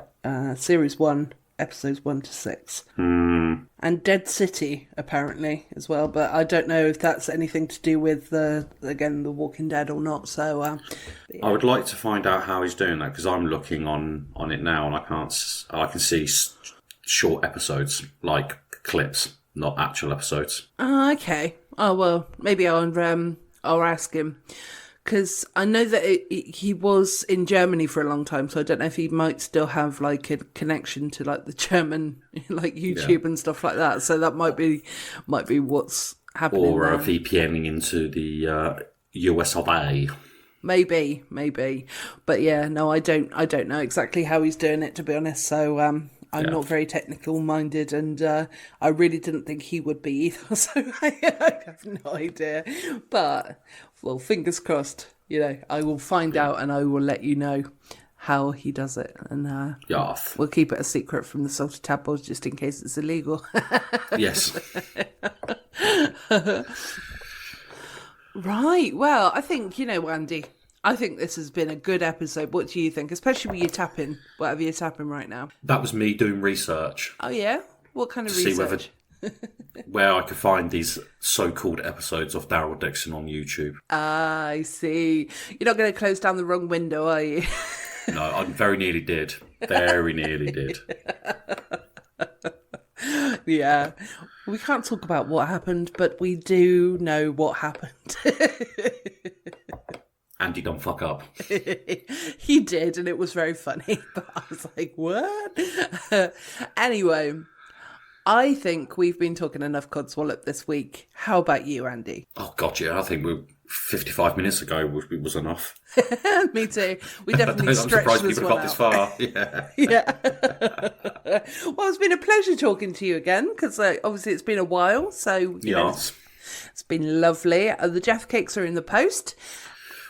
Series 1, episodes 1 to 6. And Dead City, apparently, as well. But I don't know if that's anything to do with, The Walking Dead or not. So yeah. I would like to find out how he's doing that, because I'm looking on it now and I can see short episodes, like clips, not actual episodes. Okay. Oh, well, maybe I'll ask him. Because I know that he was in Germany for a long time, so I don't know if he might still have like a connection to like the German like YouTube and stuff like that. So that might be what's happening. Or there. VPNing into the US of A. Maybe, but yeah, no, I don't know exactly how he's doing it, to be honest. So I'm not very technical minded, and I really didn't think he would be either. So I have no idea. But well, fingers crossed. I will find out, and I will let you know how he does it, and we'll keep it a secret from the Salted Tadpoles just in case it's illegal. Yes. Right. Well, I think, Andy, I think this has been a good episode. What do you think? Especially with your tapping, whatever you're tapping right now. That was me doing research. Oh, yeah? What kind of research? Where I could find these so-called episodes of Daryl Dixon on YouTube. Ah, I see. You're not going to close down the wrong window, are you? No, I very nearly did. Very nearly did. Yeah. We can't talk about what happened, but we do know what happened. Andy, don't fuck up. He did, and it was very funny. But I was like, what? Anyway, I think we've been talking enough codswallop this week. How about you, Andy? Oh, God, yeah. I think 55 minutes ago was enough. Me too. We definitely stretched I'm surprised this people one got out. this far. Yeah. Yeah. Well, it's been a pleasure talking to you again, because obviously it's been a while. So, Yes. It's been lovely. The Jeff cakes are in the post.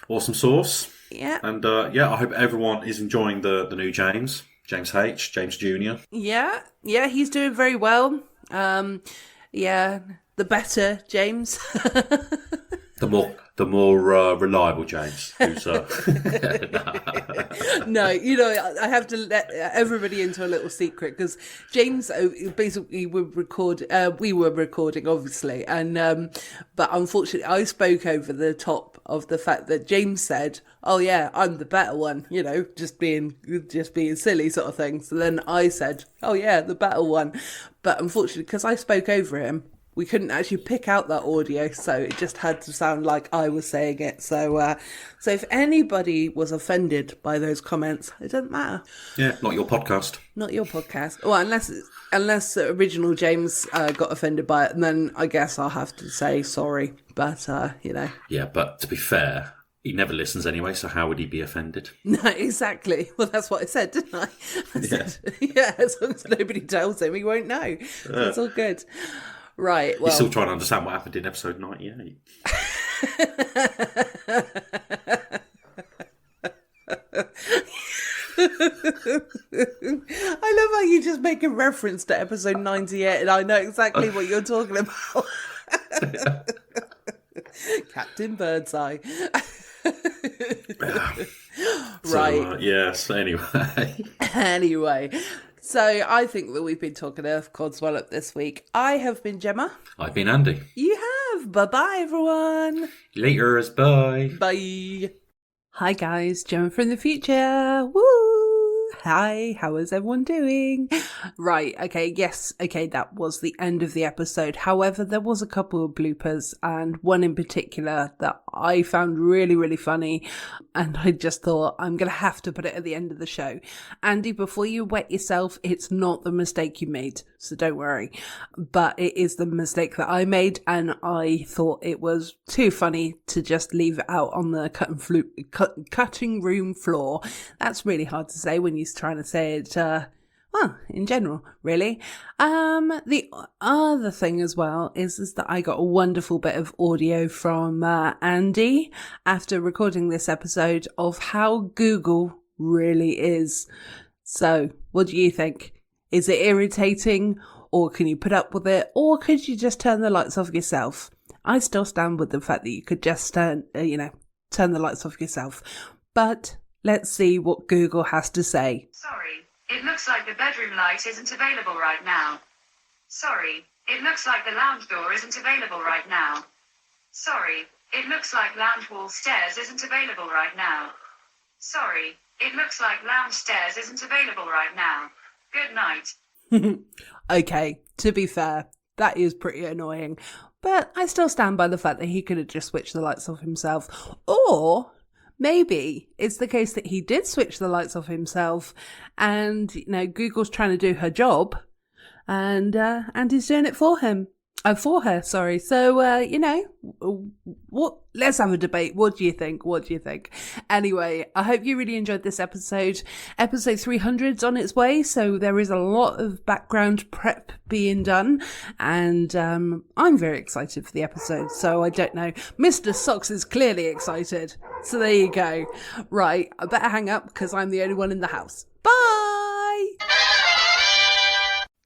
Awesome sauce. Yeah. And I hope everyone is enjoying the new James H, James Jr. Yeah, he's doing very well. The better James. The more reliable James. Who's, No, I have to let everybody into a little secret, because James basically we were recording, obviously, and but unfortunately I spoke over the top of the fact that James said, "Oh yeah, I'm the better one," just being silly sort of thing. So then I said, "Oh yeah, the better one," but unfortunately, because I spoke over him, we couldn't actually pick out that audio, so it just had to sound like I was saying it. So if anybody was offended by those comments, it doesn't matter. Yeah, not your podcast. Not your podcast. Well, unless the original James got offended by it, and then I guess I'll have to say sorry. But, Yeah, but to be fair, he never listens anyway, so how would he be offended? No, exactly. Well, that's what I said, didn't I? I said, as long as nobody tells him, he won't know. That's all good. Right, well... He's still trying to understand what happened in episode 98. I love how you just make a reference to episode 98 and I know exactly what you're talking about. Captain Birdseye. Right. Yes, anyway. Anyway, so I think that we've been talking Earth Codswallop this week. I have been Gemma. I've been Andy. You have. Bye-bye, everyone. Laters, bye. Bye. Hi, guys. Gemma from the future. Woo! Hi, how is everyone doing? Right, okay, yes, okay, that was the end of the episode. However, there was a couple of bloopers, and one in particular that I found really, really funny, and I just thought, I'm going to have to put it at the end of the show. Andy, before you wet yourself, it's not the mistake you made, so don't worry. But it is the mistake that I made, and I thought it was too funny to just leave it out on the cutting room floor. That's really hard to say when you're trying to say it, well, in general, really. The other thing as well is that I got a wonderful bit of audio from Andy after recording this episode of how Google really is. So, what do you think? Is it irritating, or can you put up with it, or could you just turn the lights off yourself? I still stand with the fact that you could just turn the lights off yourself. But let's see what Google has to say. Sorry, it looks like the bedroom light isn't available right now. Sorry, it looks like the lounge door isn't available right now. Sorry, it looks like lounge wall stairs isn't available right now. Sorry, it looks like lounge stairs isn't available right now. Good night. Okay, to be fair, that is pretty annoying. But I still stand by the fact that he could have just switched the lights off himself. Or maybe it's the case that he did switch the lights off himself and, Google's trying to do her job and he's doing it for him. For her, sorry. So, let's have a debate. What do you think? Anyway, I hope you really enjoyed this episode. Episode 300's on its way, so there is a lot of background prep being done, and I'm very excited for the episode, so I don't know. Mr. Socks is clearly excited, so there you go. Right, I better hang up because I'm the only one in the house. Bye!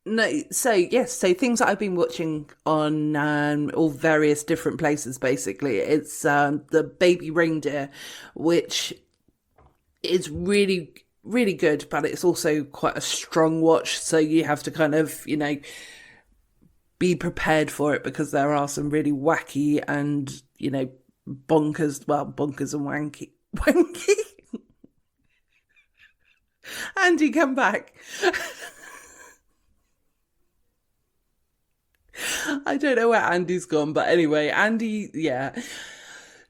No, so things that I've been watching on all various different places, basically. It's the Baby Reindeer, which is really, really good, but it's also quite a strong watch, so you have to kind of, be prepared for it because there are some really wacky and, bonkers and wanky. Andy, come back. I don't know where Andy's gone, but anyway, Andy, yeah.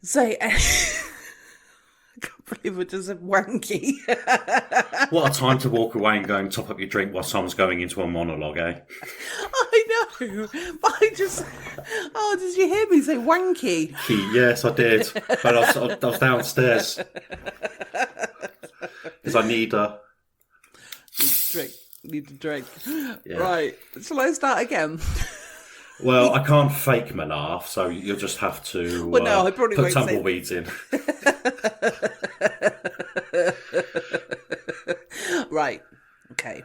So, I can't believe I just said wanky. What a time to walk away and go and top up your drink while someone's going into a monologue, eh? I know, but oh, did you hear me say wanky? Yes, I did, but I was downstairs. Because I need a... Need to drink. Yeah. Right, shall I start again? Well, I can't fake my laugh, so you'll just have to I probably put won't tumbleweeds in. Right, okay.